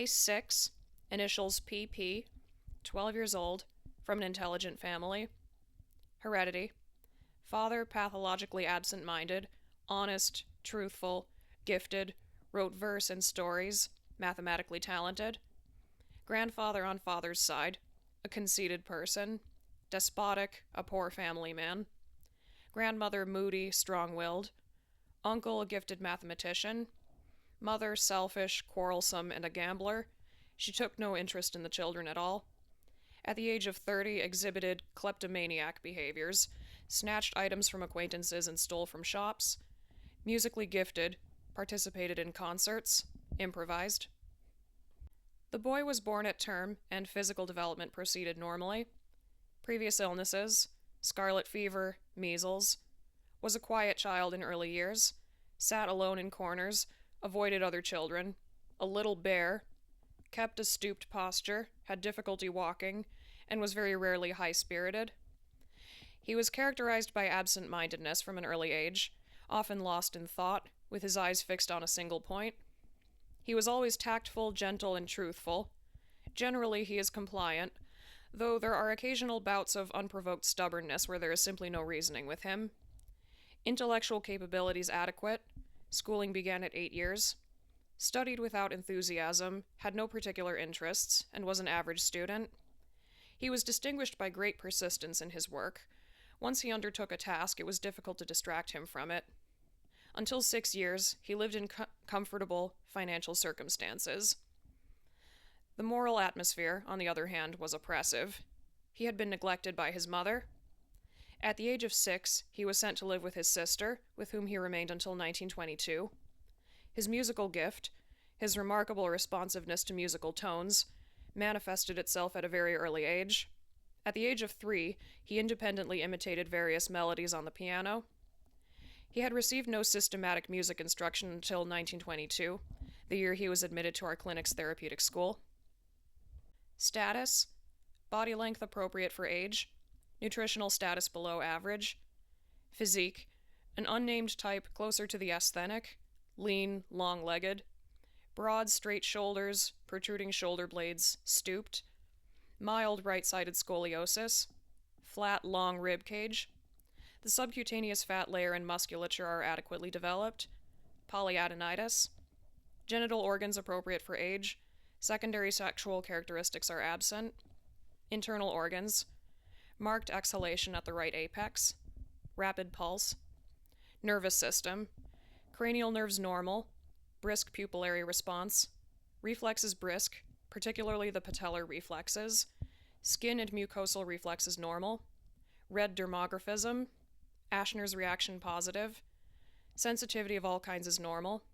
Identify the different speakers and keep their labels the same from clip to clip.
Speaker 1: A 6, initials PP, 12 years old, from an intelligent family. Heredity. Father pathologically absent-minded, honest, truthful, gifted, wrote verse and stories, mathematically talented. Grandfather on father's side, a conceited person, despotic, a poor family man. Grandmother moody, strong-willed. Uncle a gifted mathematician. Mother selfish, quarrelsome, and a gambler. She took no interest in the children at all. At the age of 30, exhibited kleptomaniac behaviors, snatched items from acquaintances and stole from shops. Musically gifted, participated in concerts, improvised. The boy was born at term, and physical development proceeded normally. Previous illnesses: scarlet fever, measles. Was a quiet child in early years. Sat alone in corners, avoided other children. A little bear. Kept a stooped posture, had difficulty walking, and was very rarely high-spirited. He was characterized by absent-mindedness from an early age, often lost in thought, with his eyes fixed on a single point. He was always tactful, gentle, and truthful. Generally, he is compliant, though there are occasional bouts of unprovoked stubbornness where there is simply no reasoning with him. Intellectual capabilities adequate. Schooling began at 8 years. Studied without enthusiasm, had no particular interests, and was an average student. He was distinguished by great persistence in his work. Once he undertook a task, it was difficult to distract him from it. Until 6 years, he lived in comfortable financial circumstances. The moral atmosphere, on the other hand, was oppressive. He had been neglected by his mother. At the age of 6, he was sent to live with his sister, with whom he remained until 1922. His musical gift, his remarkable responsiveness to musical tones, manifested itself at a very early age. At the age of 3, he independently imitated various melodies on the piano. He had received no systematic music instruction until 1922, the year he was admitted to our clinic's therapeutic school. Status: body length appropriate for age, nutritional status below average. Physique: an unnamed type closer to the asthenic, lean, long-legged. Broad, straight shoulders, protruding shoulder blades, stooped. Mild right-sided scoliosis. Flat, long rib cage. The subcutaneous fat layer and musculature are adequately developed. Polyadenitis. Genital organs appropriate for age. Secondary sexual characteristics are absent. Internal organs: marked exhalation at the right apex. Rapid pulse. Nervous system: cranial nerves normal. Brisk pupillary response. Reflexes brisk, particularly the patellar reflexes. Skin and mucosal reflexes normal. Red dermographism. Aschner's reaction positive. Sensitivity of all kinds is normal.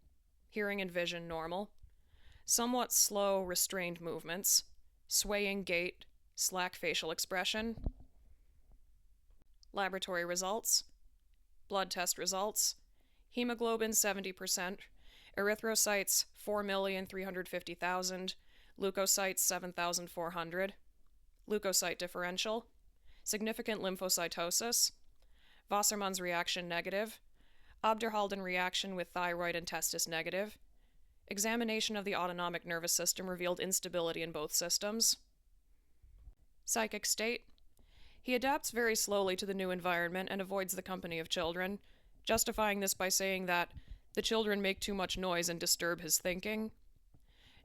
Speaker 1: Hearing and vision normal. Somewhat slow, restrained movements. Swaying gait. Slack facial expression. Laboratory results. Blood test results: hemoglobin 70%, erythrocytes 4,350,000, leukocytes 7,400, leukocyte differential, significant lymphocytosis, Wassermann's reaction negative, Abderhalden reaction with thyroid and testis negative. Examination of the autonomic nervous system revealed instability in both systems. Psychic state: he adapts very slowly to the new environment and avoids the company of children, justifying this by saying that the children make too much noise and disturb his thinking.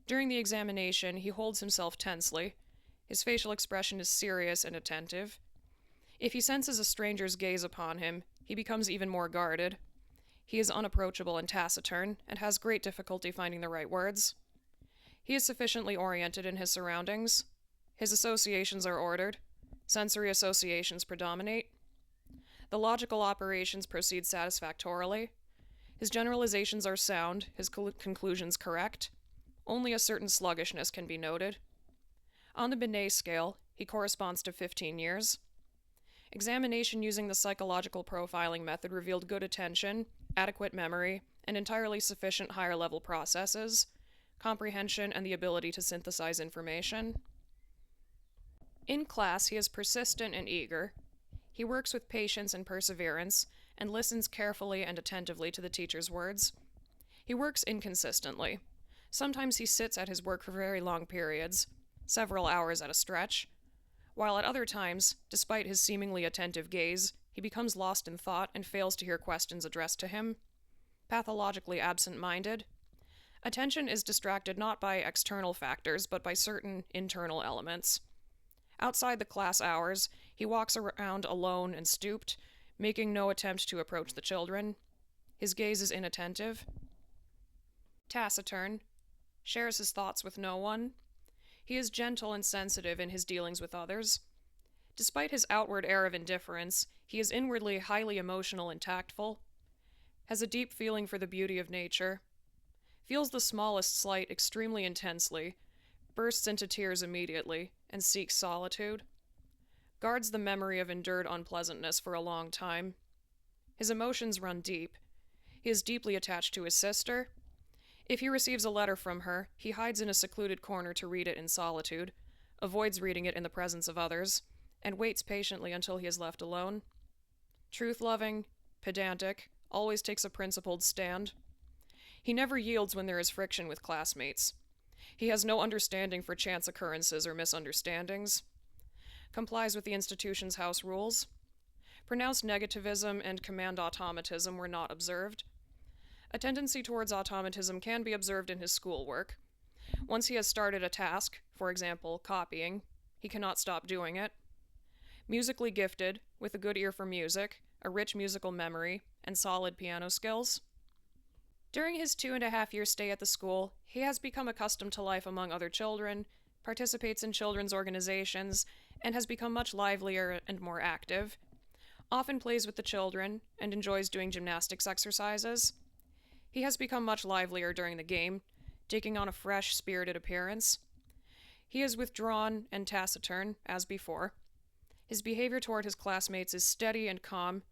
Speaker 1: During the examination, he holds himself tensely. His facial expression is serious and attentive. If he senses a stranger's gaze upon him, he becomes even more guarded. He is unapproachable and taciturn, and has great difficulty finding the right words. He is sufficiently oriented in his surroundings. His associations are ordered. Sensory associations predominate. The logical operations proceed satisfactorily. His generalizations are sound, his conclusions correct. Only a certain sluggishness can be noted. On the Binet scale, he corresponds to 15 years. Examination using the psychological profiling method revealed good attention, adequate memory, and entirely sufficient higher-level processes, comprehension, and the ability to synthesize information. In class, he is persistent and eager. He works with patience and perseverance, and listens carefully and attentively to the teacher's words. He works inconsistently. Sometimes he sits at his work for very long periods, several hours at a stretch, while at other times, despite his seemingly attentive gaze, he becomes lost in thought and fails to hear questions addressed to him. Pathologically absent-minded. Attention is distracted not by external factors, but by certain internal elements. Outside the class hours, he walks around alone and stooped, making no attempt to approach the children. His gaze is inattentive. Taciturn. Shares his thoughts with no one. He is gentle and sensitive in his dealings with others. Despite his outward air of indifference, he is inwardly highly emotional and tactful. Has a deep feeling for the beauty of nature. Feels the smallest slight extremely intensely, bursts into tears immediately, and seeks solitude. Guards the memory of endured unpleasantness for a long time. His emotions run deep. He is deeply attached to his sister. If he receives a letter from her, he hides in a secluded corner to read it in solitude, avoids reading it in the presence of others, and waits patiently until he is left alone. Truth-loving, pedantic, always takes a principled stand. He never yields when there is friction with classmates. He has no understanding for chance occurrences or misunderstandings. Complies with the institution's house rules. Pronounced negativism and command automatism were not observed. A tendency towards automatism can be observed in his schoolwork. Once he has started a task, for example, copying, he cannot stop doing it. Musically gifted, with a good ear for music, a rich musical memory, and solid piano skills. During his 2.5-year stay at the school, he has become accustomed to life among other children, participates in children's organizations, and has become much livelier and more active. Often plays with the children, and enjoys doing gymnastics exercises. He has become much livelier during the game, taking on a fresh, spirited appearance. He is withdrawn and taciturn, as before. His behavior toward his classmates is steady and calm,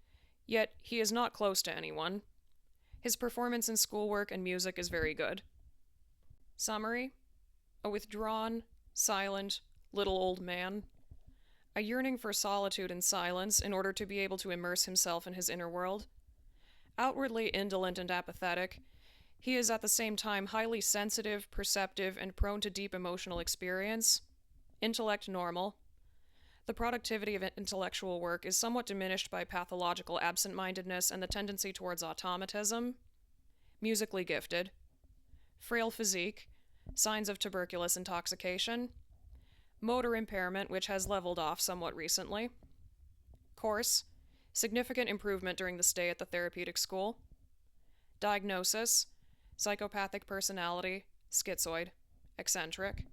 Speaker 1: yet he is not close to anyone. His performance in schoolwork and music is very good. Summary: a withdrawn, silent, little old man. A yearning for solitude and silence in order to be able to immerse himself in his inner world. Outwardly indolent and apathetic, he is at the same time highly sensitive, perceptive, and prone to deep emotional experience. Intellect normal. The productivity of intellectual work is somewhat diminished by pathological absent-mindedness and the tendency towards automatism. Musically gifted. Frail physique. Signs of tuberculous intoxication. Motor impairment, which has leveled off somewhat recently. Course. Significant improvement during the stay at the therapeutic school. Diagnosis: psychopathic personality, schizoid, eccentric.